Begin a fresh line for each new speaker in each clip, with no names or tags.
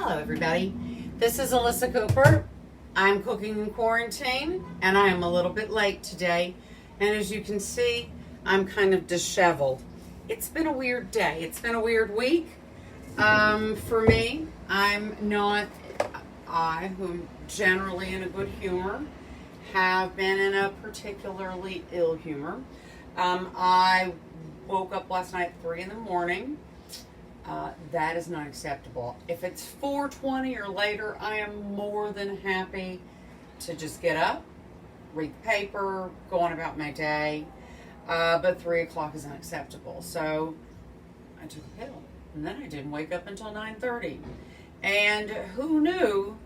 Hello everybody, this is Alyssa Cooper. I'm cooking in quarantine and I am a little bit late today, and as you can see I'm kind of disheveled. It's been a weird day, it's been a weird week for me. I, who am generally in a good humor, have been in a particularly ill humor. I woke up last night at 3 in the morning. That is not acceptable. If it's 4:20 or later, I am more than happy to just get up, read the paper, go on about my day. But 3 o'clock is unacceptable. So I took a pill, and then I didn't wake up until 9:30. And who knew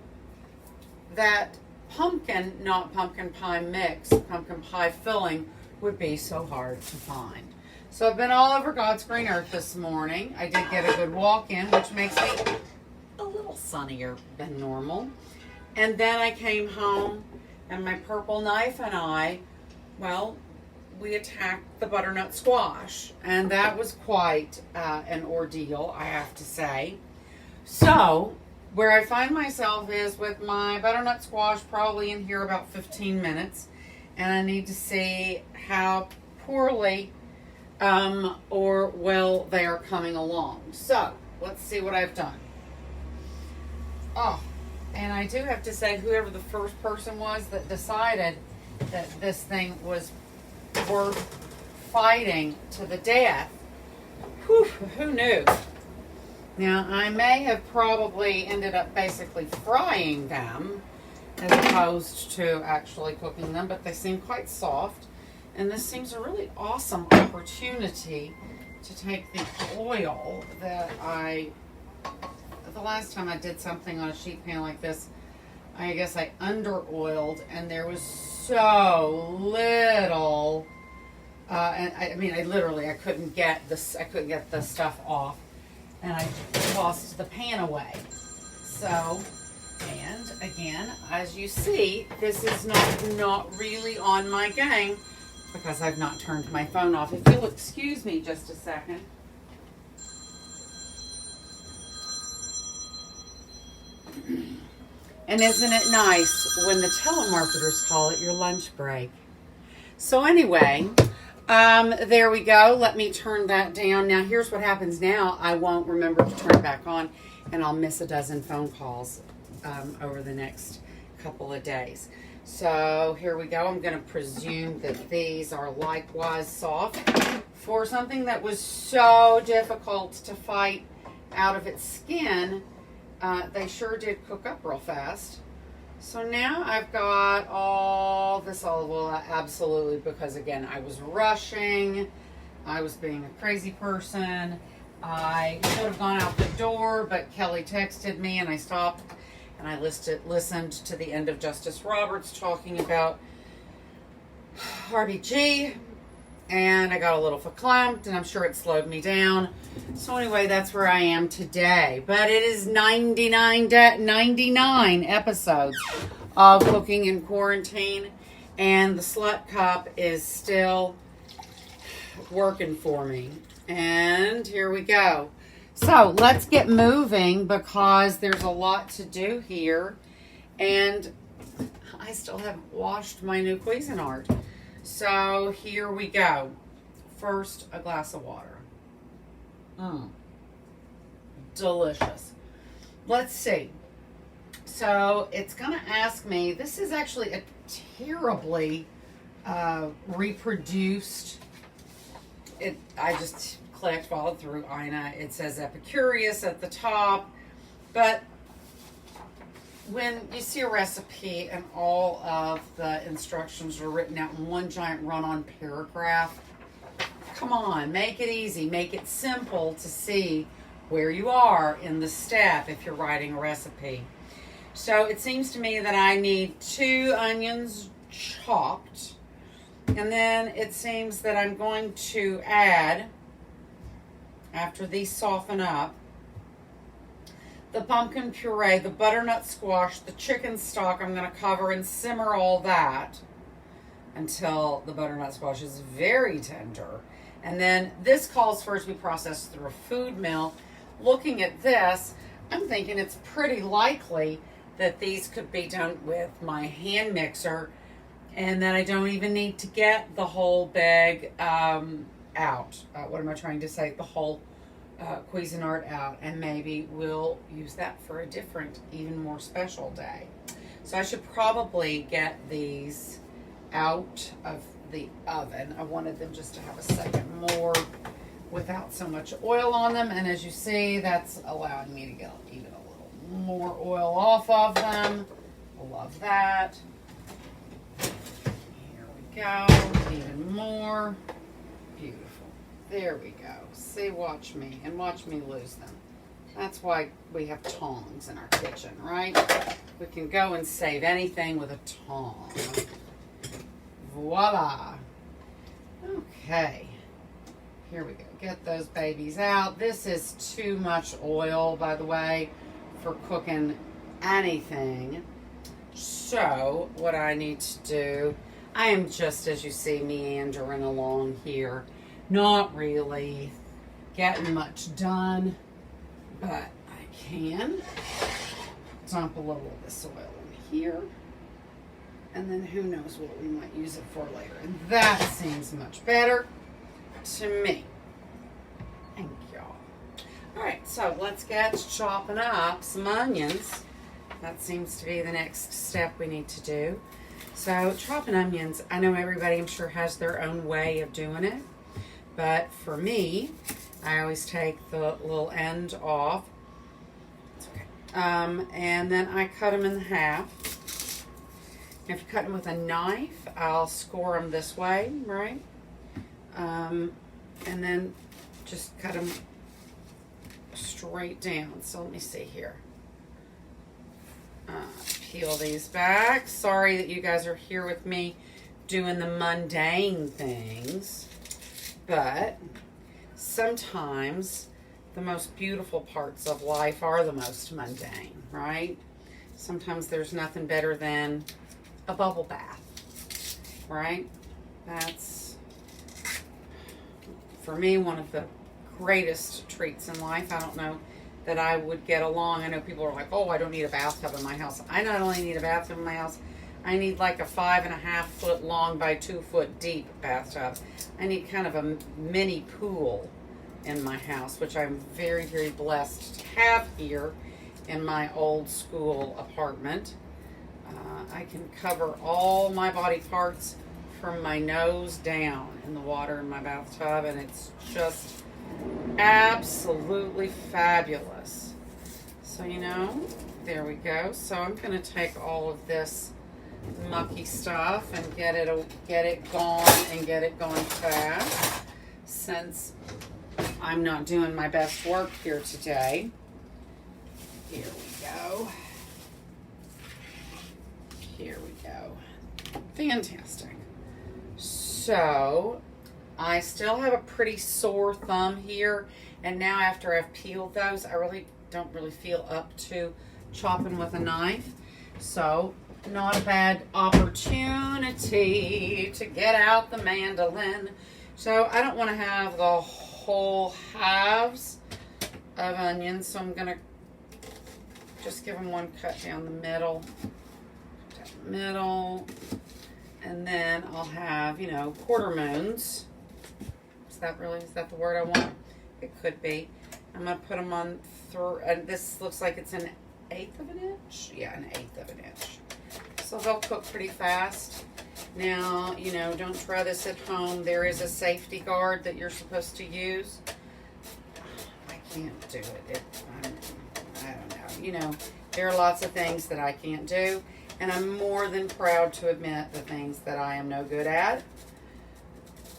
that pumpkin, not pumpkin pie mix, pumpkin pie filling would be so hard to find. So I've been all over God's green earth this morning. I did get a good walk in, which makes me a little sunnier than normal. And then I came home, and my purple knife and I, we attacked the butternut squash. And that was quite an ordeal, I have to say. So where I find myself is with my butternut squash probably in here about 15 minutes. And I need to see how poorly or well they are coming along. So let's see what I've done. Oh, and I do have to say, whoever the first person was that decided that this thing was worth fighting to the death, who knew? Now, I may have probably ended up basically frying them as opposed to actually cooking them, but they seem quite soft. And this seems a really awesome opportunity to take the oil that the last time I did something on a sheet pan like this, I guess I under-oiled, and there was so little, and I couldn't get the stuff off, and I tossed the pan away. So, and again, as you see, this is not really on my game, because I've not turned my phone off. If you'll excuse me just a second. And isn't it nice when the telemarketers call it your lunch break? So anyway, there we go. Let me turn that down. Now here's what happens now. I won't remember to turn it back on, and I'll miss a dozen phone calls over the next couple of days. So here we go. I'm going to presume that these are likewise soft. For something that was so difficult to fight out of its skin, they sure did cook up real fast. So now I've got all this olive oil, absolutely, because again, I was rushing. I was being a crazy person. I should have gone out the door, but Kelly texted me and I stopped. And I listened to the end of Justice Roberts talking about RBG, and I got a little verklempt, and I'm sure it slowed me down. So anyway, that's where I am today. But it is 99 episodes of Cooking in Quarantine, and the slut cup is still working for me. And here we go. So let's get moving, because there's a lot to do here, and I still haven't washed my new Cuisinart. So here we go. First, a glass of water. Delicious. Let's see. So it's going to ask me, this is actually a terribly reproduced, I just clicked, followed through Ina. It says Epicurious at the top, but when you see a recipe and all of the instructions are written out in one giant run-on paragraph, come on, make it easy, make it simple to see where you are in the step if you're writing a recipe. So it seems to me that I need 2 onions chopped, and then it seems that I'm going to add, after these soften up, the pumpkin puree, the butternut squash, the chicken stock. I'm going to cover and simmer all that until the butternut squash is very tender. And then this calls for it to be processed through a food mill. Looking at this, I'm thinking it's pretty likely that these could be done with my hand mixer, and that I don't even need to get the whole bag out. What am I trying to say? The whole Cuisinart out, and maybe we'll use that for a different, even more special day. So I should probably get these out of the oven. I wanted them just to have a second more without so much oil on them, and as you see, that's allowing me to get even a little more oil off of them. Love that. Here we go, even more. Beautiful. There we go. See, watch me, and watch me lose them. That's why we have tongs in our kitchen, right? We can go and save anything with a tong. Voila. Okay. Here we go. Get those babies out. This is too much oil, by the way, for cooking anything. So, what I need to do, I am just, as you see, meandering along here. Not really getting much done, but I can dump a little of this oil in here. And then who knows what we might use it for later. And that seems much better to me. Thank y'all. Alright, so let's get chopping up some onions. That seems to be the next step we need to do. So chopping onions, I know everybody I'm sure has their own way of doing it. But for me, I always take the little end off. It's okay. And then I cut them in half. If you cut them with a knife, I'll score them this way, right? And then just cut them straight down. So let me see here. Peel these back. Sorry that you guys are here with me doing the mundane things, but sometimes the most beautiful parts of life are the most mundane, right? Sometimes there's nothing better than a bubble bath, right? That's, for me, one of the greatest treats in life. I don't know that I would get along. I know people are like, oh, I don't need a bathtub in my house. I not only need a bathtub in my house, I need like a 5.5 foot long by 2 foot deep bathtub. I need kind of a mini pool in my house, which I'm very, very blessed to have here in my old school apartment. I can cover all my body parts from my nose down in the water in my bathtub, and it's just absolutely fabulous. So, you know, there we go. So I'm going to take all of this mucky stuff and get it gone and get it going fast, since I'm not doing my best work here today. Here we go. Here we go. Fantastic. So I still have a pretty sore thumb here, and now after I've peeled those, I really don't feel up to chopping with a knife. So not a bad opportunity to get out the mandolin. So I don't want to have the whole halves of onions, so I'm going to just give them one cut down the middle. And then I'll have, you know, quarter moons. Is that the word I want? It could be. I'm going to put them on through, and this looks like it's an 1/8 of an inch. Yeah, an 1/8 of an inch. So they'll cook pretty fast. Now, you know, don't try this at home. There is a safety guard that you're supposed to use. I can't do it. I don't know. You know, there are lots of things that I can't do. And I'm more than proud to admit the things that I am no good at.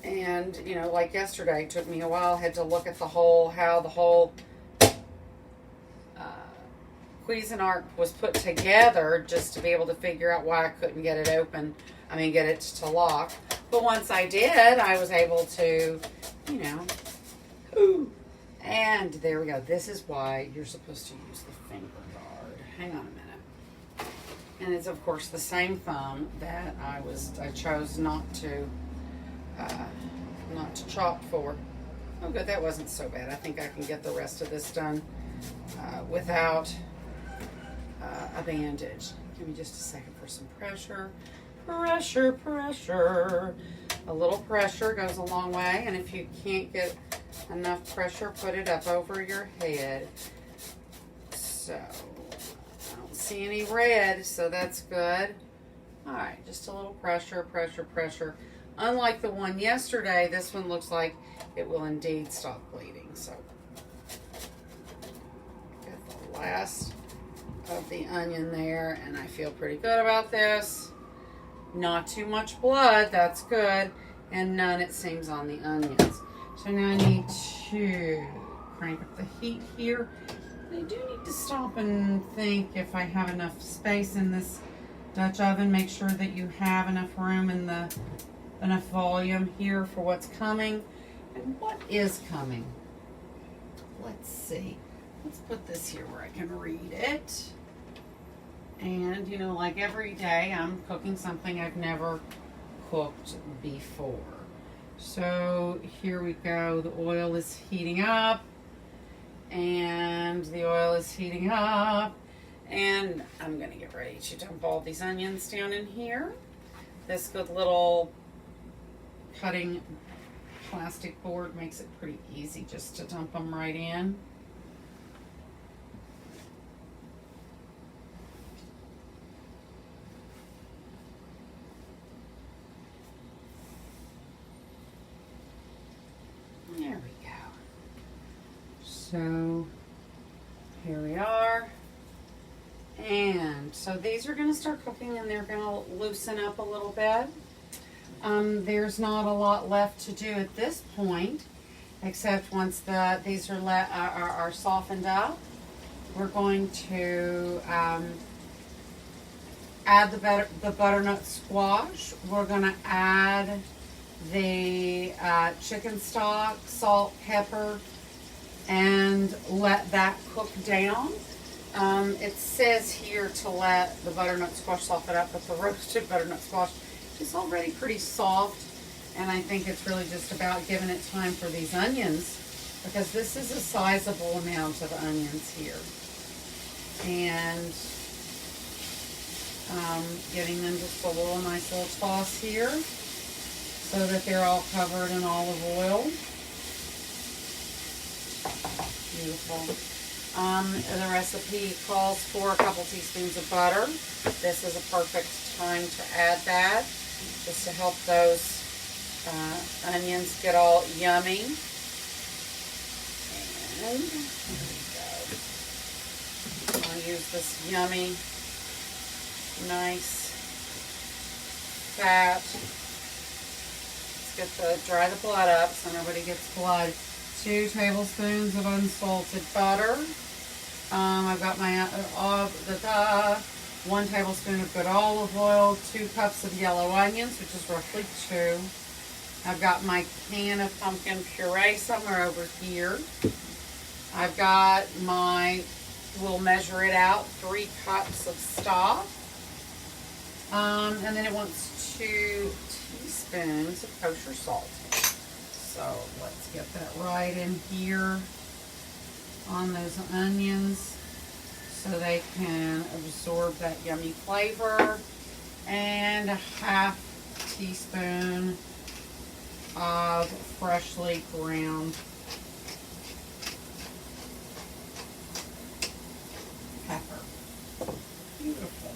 And, you know, like yesterday, it took me a while. I had to look at how the whole Cuisinart was put together just to be able to figure out why I couldn't get it open. Get it to lock. But once I did, I was able to, you know. And there we go. This is why you're supposed to use the finger guard. Hang on a minute. And it's, of course, the same thumb that I chose not to chop for. Oh, good. That wasn't so bad. I think I can get the rest of this done without a bandage. Give me just a second for some pressure. Pressure, pressure. A little pressure goes a long way, and if you can't get enough pressure, put it up over your head. So, I don't see any red, so that's good. All right, just a little pressure, pressure, pressure. Unlike the one yesterday, this one looks like it will indeed stop bleeding. So, get the last of the onion there, and I feel pretty good about this. Not too much blood, that's good, and none, it seems, on the onions. So now I need to crank up the heat here. I do need to stop and think if I have enough space in this Dutch oven. Make sure that you have enough room in the enough volume here for what's coming. And what is coming? Let's see. Let's put this here where I can read it. And, you know, like every day, I'm cooking something I've never cooked before. So here we go. The oil is heating up. And the oil is heating up. And I'm going to get ready to dump all these onions down in here. This good little cutting plastic board makes it pretty easy just to dump them right in. There we go. So here we are. And so these are going to start cooking and they're going to loosen up a little bit. There's not a lot left to do at this point, except once these are softened up, we're going to add the butternut squash. We're going to add the chicken stock, salt, pepper, and let that cook down. It says here to let the butternut squash soften up, but the roasted butternut squash is already pretty soft, and I think it's really just about giving it time for these onions, because this is a sizable amount of onions here. And getting them just a nice little toss here so that they're all covered in olive oil. Beautiful. The recipe calls for a couple teaspoons of butter. This is a perfect time to add that, just to help those onions get all yummy. And here we go. I'll use this yummy, nice, fat. Dry the blood up so nobody gets blood. 2 tablespoons of unsalted butter. I've got my 1 tablespoon of good olive oil, 2 cups of yellow onions, which is roughly 2. I've got my can of pumpkin puree somewhere over here. I've got we'll measure it out, 3 cups of stock. And then it wants 2 teaspoons of kosher salt. So let's get that right in here on those onions so they can absorb that yummy flavor. And a 1/2 teaspoon of freshly ground pepper. Beautiful.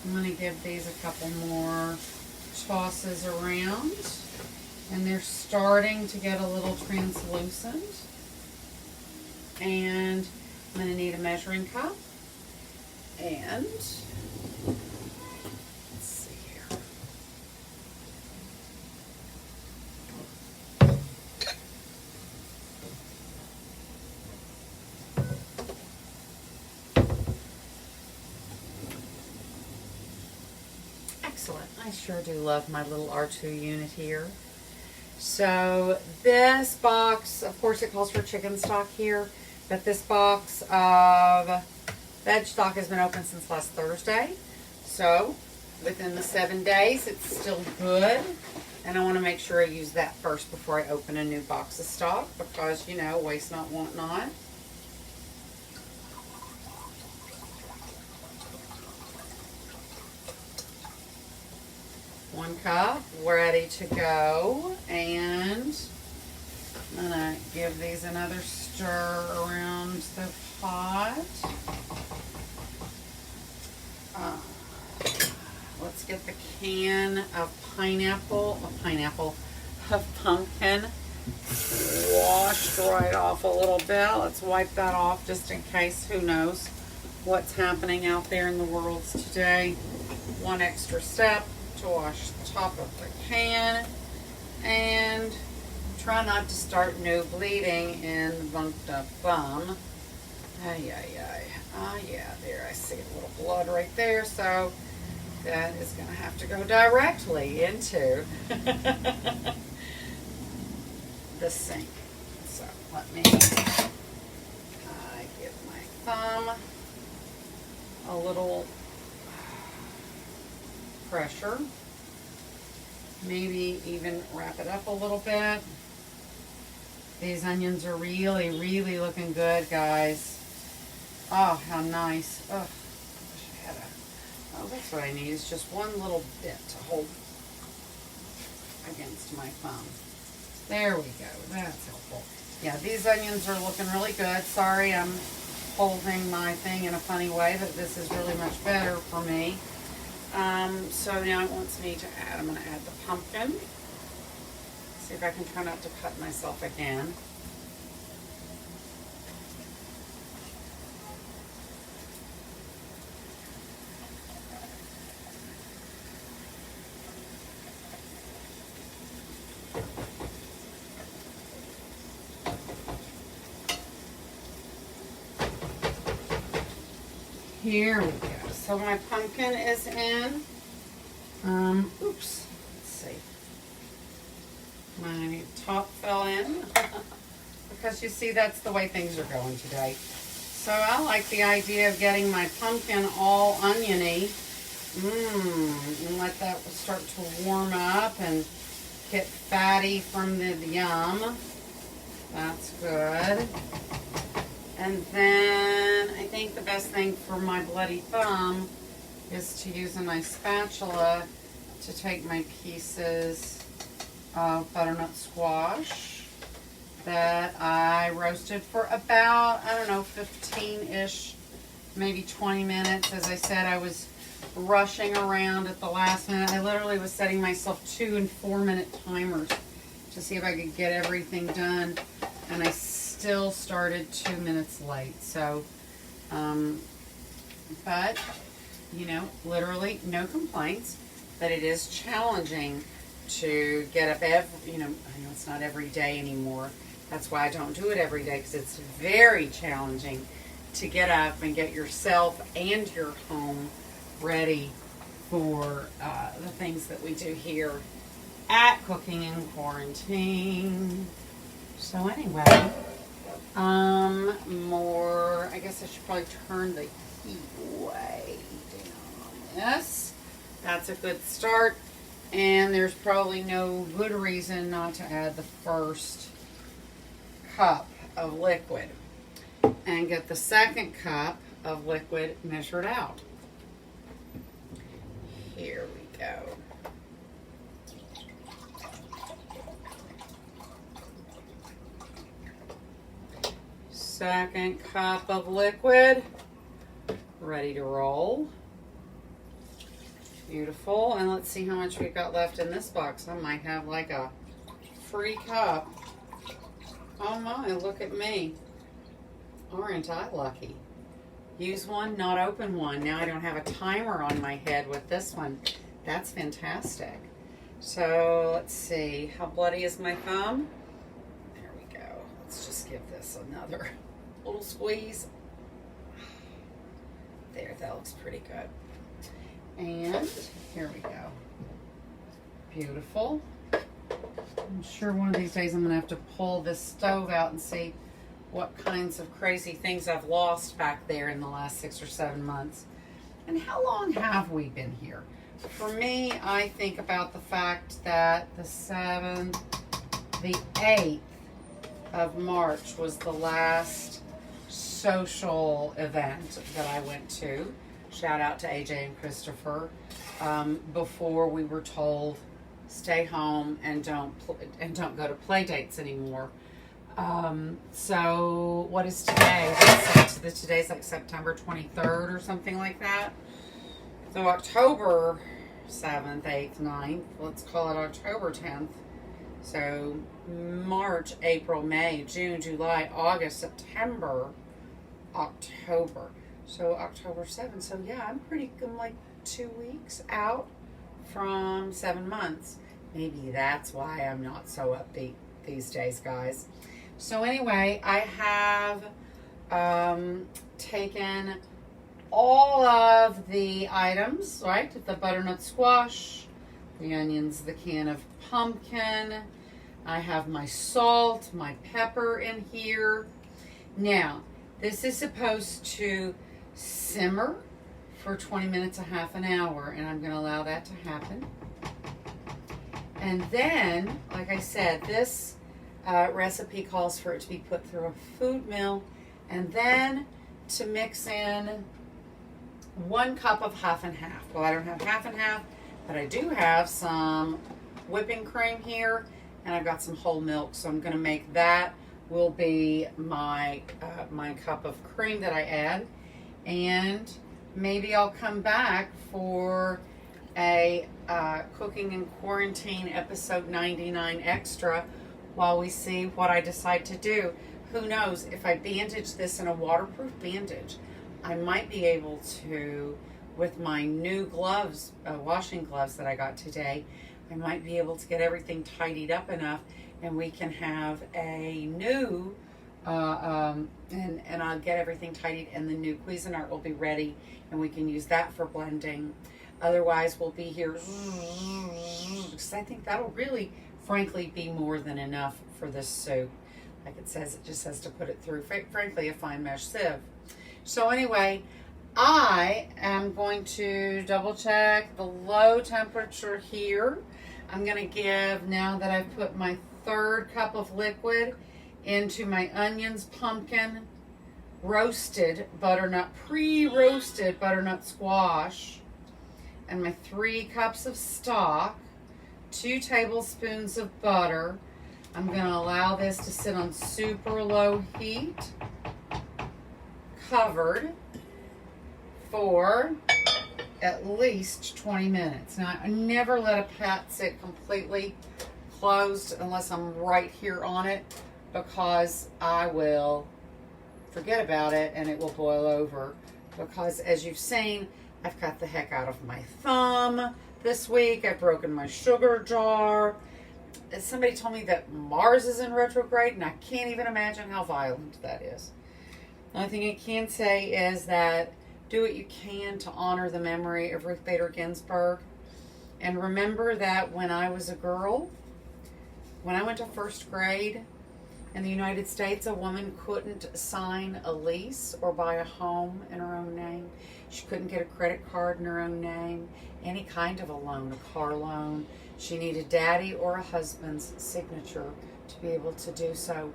I'm going to give these a couple more tosses around, and they're starting to get a little translucent. And I'm going to need a measuring cup, and let's see here. Excellent. I sure do love my little R2 unit here. So this box, of course it calls for chicken stock here, but this box of veg stock has been open since last Thursday. So within the 7 days, it's still good. And I want to make sure I use that first before I open a new box of stock because, you know, waste not, want not. One cup, ready to go. And I'm going to give these another stir around the pot. Let's get the can of pumpkin washed right off a little bit. Let's wipe that off just in case. Who knows what's happening out there in the world today. One extra step to wash the top of the can and try not to start new bleeding in the bumped up bum. Ay, ay, ay. Ah, yeah, there I see a little blood right there, so that is going to have to go directly into the sink. So let me give my thumb a little pressure. Maybe even wrap it up a little bit. These onions are really, really looking good, guys. Oh, how nice. Oh, I wish I had a... Oh, that's what I need, is just one little bit to hold against my thumb. There we go. That's helpful. Yeah, these onions are looking really good. Sorry, I'm holding my thing in a funny way, but this is really much better for me. So now it wants me to add, I'm going to add the pumpkin. See if I can try not to cut myself again. Here we go. So my pumpkin is in. Oops. Let's see. My top fell in. Because you see, that's the way things are going today. So I like the idea of getting my pumpkin all oniony. And let that start to warm up and get fatty from the yum. That's good. And then I think the best thing for my bloody thumb is to use a nice spatula to take my pieces of butternut squash that I roasted for about, I don't know, 15-ish, maybe 20 minutes. As I said, I was rushing around at the last minute. I literally was setting myself 2- and 4-minute timers to see if I could get everything done. And I still started 2 minutes late. So, but, you know, literally no complaints. But it is challenging to get up I know it's not every day anymore. That's why I don't do it every day, because it's very challenging to get up and get yourself and your home ready for the things that we do here at Cooking in Quarantine. So anyway, I guess I should probably turn the heat way down on this. That's a good start. And there's probably no good reason not to add the first cup of liquid. And get the second cup of liquid measured out. Here we go. Second cup of liquid, ready to roll. Beautiful. And let's see how much we've got left in this box. I might have like a free cup. Oh my, look at me. Aren't I lucky? Use one, not open one. Now I don't have a timer on my head with this one. That's fantastic. So let's see. How bloody is my thumb? There we go. Let's just give this another little squeeze. There, that looks pretty good. And here we go. Beautiful. I'm sure one of these days I'm going to have to pull this stove out and see what kinds of crazy things I've lost back there in the last 6 or 7 months. And how long have we been here? for me, I think about the fact that the 7th, the 8th of March was the last social event that I went to. Shout out to AJ and Christopher. Before we were told, stay home and don't go to play dates anymore. So what is today? Today's like September 23rd or something like that. So October 7th, 8th, 9th. Let's call it October 10th. So March, April, May, June, July, August, September, October. So October 7th. So yeah, I'm like 2 weeks out from 7 months. Maybe that's why I'm not so upbeat these days, guys. So anyway, I have taken all of the items, right? The butternut squash, the onions, the can of pumpkin. I have my salt, my pepper in here. Now, this is supposed to simmer for 20 minutes, a half an hour, and I'm going to allow that to happen. And then, like I said, this recipe calls for it to be put through a food mill, and then to mix in 1 cup of half and half. Well, I don't have half and half, but I do have some whipping cream here, and I've got some whole milk, so I'm going to make that will be my my cup of cream that I add. And maybe I'll come back for a Cooking in Quarantine episode 99 extra while we see what I decide to do. Who knows, if I bandage this in a waterproof bandage, I might be able to, with my new gloves, washing gloves that I got today, I might be able to get everything tidied up enough, and we can have a new, and I'll get everything tidied, and the new Cuisinart will be ready, and we can use that for blending. Otherwise, we'll be here, because I think that'll really, frankly, be more than enough for this soup. Like it says, it just has to put it through, frankly, a fine mesh sieve. So anyway, I am going to double check the low temperature here. I'm going to give, now that I've put my 3rd cup of liquid into my onions, pumpkin, roasted butternut, pre-roasted butternut squash, and my 3 cups of stock, 2 tablespoons of butter. I'm going to allow this to sit on super low heat, covered, for at least 20 minutes. Now, I never let a pot sit completely closed unless I'm right here on it, because I will forget about it and it will boil over. Because as you've seen, I've cut the heck out of my thumb this week. I've broken my sugar jar. Somebody told me that Mars is in retrograde, and I can't even imagine how violent that is. The only thing I can say is that do what you can to honor the memory of Ruth Bader Ginsburg. And remember that when I was a girl, when I went to 1st grade in the United States, a woman couldn't sign a lease or buy a home in her own name. She couldn't get a credit card in her own name, any kind of a loan, a car loan. She needed daddy or a husband's signature to be able to do so.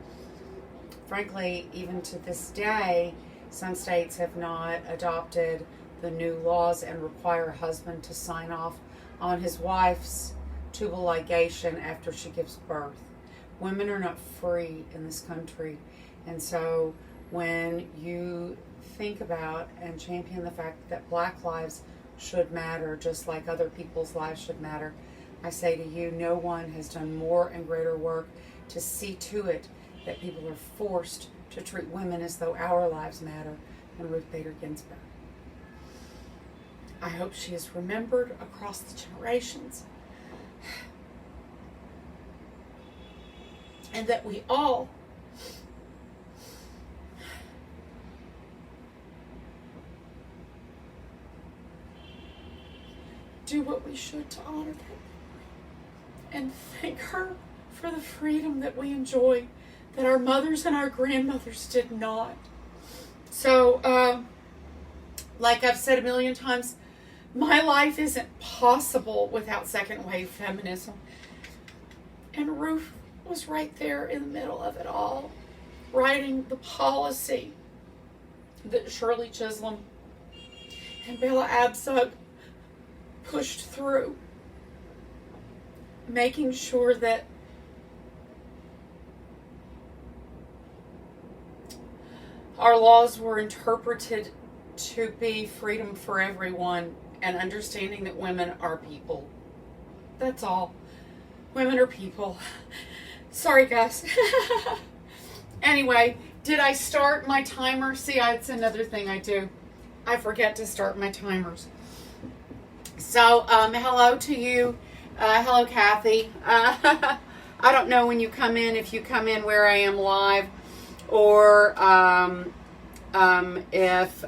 Frankly, even to this day, some states have not adopted the new laws and require a husband to sign off on his wife's tubal ligation after she gives birth. Women are not free in this country. And so when you think about and champion the fact that Black lives should matter just like other people's lives should matter, I say to you, no one has done more and greater work to see to it that people are forced to treat women as though our lives matter than Ruth Bader Ginsburg. I hope she is remembered across the generations, and that we all do what we should to honor her and thank her for the freedom that we enjoy that our mothers and our grandmothers did not. So, like I've said a million times, My life isn't possible without second wave feminism. And Ruth was right there in the middle of it all, writing the policy that Shirley Chisholm and Bella Abzug pushed through, making sure that our laws were interpreted to be freedom for everyone and understanding that women are people. That's all. Women are people. Sorry, guys. Anyway, did I start my timer? See, it's another thing I do. I forget to start my timers. So, hello to you. Hello, Kathy. I don't know when you come in, if you come in where I am live, or if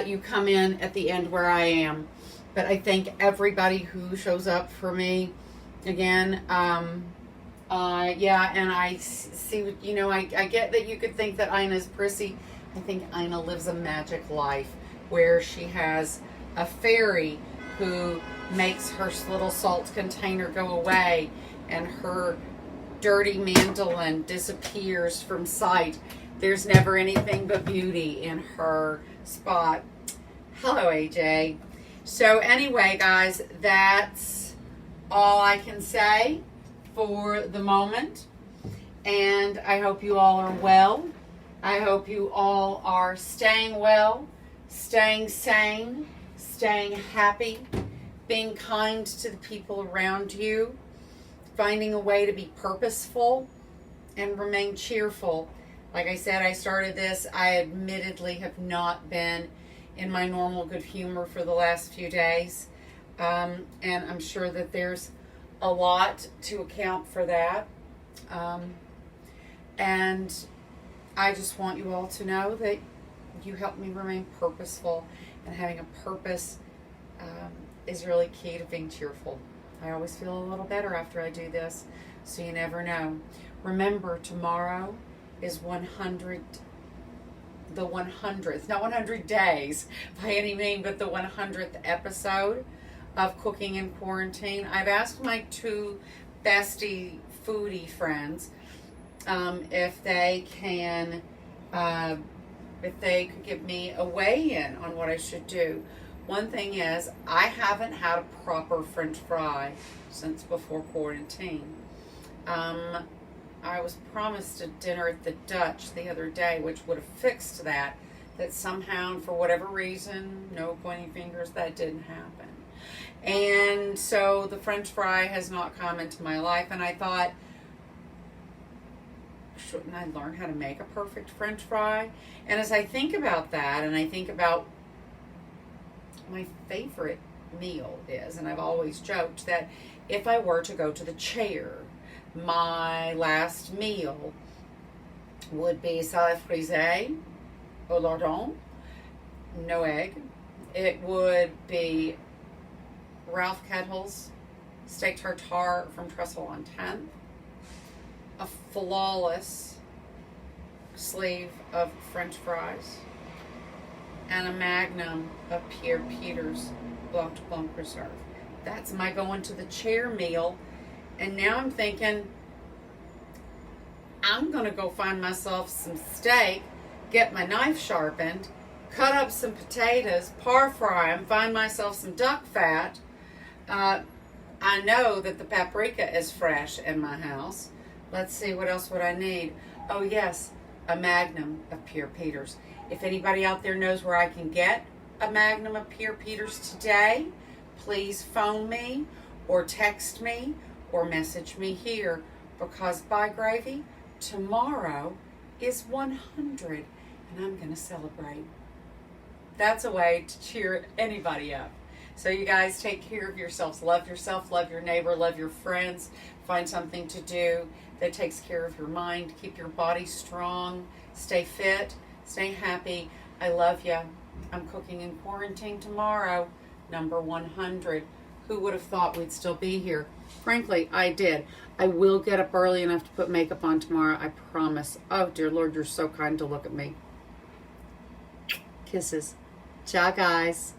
you come in at the end where I am. But I thank everybody who shows up for me. Again, yeah, and I see, you know, I get that you could think that Ina's prissy. I think Ina lives a magic life where she has a fairy who makes her little salt container go away, and her dirty mandolin disappears from sight. There's never anything but beauty in her spot. Hello, AJ. So anyway, guys, that's all I can say for the moment. And I hope you all are well. I hope you all are staying well, staying sane, staying happy, being kind to the people around you, finding a way to be purposeful and remain cheerful. Like I said, I started this. I admittedly have not been in my normal good humor for the last few days. And I'm sure that there's a lot to account for that. And I just want you all to know that you help me remain purposeful, and having a purpose is really key to being cheerful. I always feel a little better after I do this, so you never know. Remember, tomorrow is the 100th, not 100 days by any means, but the 100th episode of Cooking in Quarantine. I've asked my two bestie foodie friends if they could give me a weigh-in on what I should do. One thing is, I haven't had a proper French fry since before quarantine. I was promised a dinner at the Dutch the other day, which would have fixed that somehow, for whatever reason, no pointing fingers, that didn't happen. And so the French fry has not come into my life, and I thought, shouldn't I learn how to make a perfect French fry? And as I think about that, and I think about my favorite meal is, and I've always joked that if I were to go to the chair, my last meal would be salad frisée au lardon, no egg. It would be Ralph Kettle's steak tartare from Trestle on 10th, a flawless sleeve of French fries, and a magnum of Pierre Peter's Blanc de Blanc Reserve. That's my going to the chair meal. And now I'm thinking, I'm going to go find myself some steak, get my knife sharpened, cut up some potatoes, par fry them, find myself some duck fat. I know that the paprika is fresh in my house. Let's see, what else would I need? Oh yes, a magnum of Pierre Peter's. If anybody out there knows where I can get a magnum of Pierre Peter's today, please phone me or text me or message me here, because by gravy, tomorrow is 100 and I'm going to celebrate. That's a way to cheer anybody up. So you guys take care of yourselves. Love yourself, love your neighbor, love your friends. Find something to do that takes care of your mind. Keep your body strong. Stay fit. Stay happy. I love you. I'm cooking in quarantine tomorrow, number 100. Who would have thought we'd still be here? Frankly, I did. I will get up early enough to put makeup on tomorrow. I promise. Oh, dear Lord, you're so kind to look at me. Kisses.
Ciao, guys.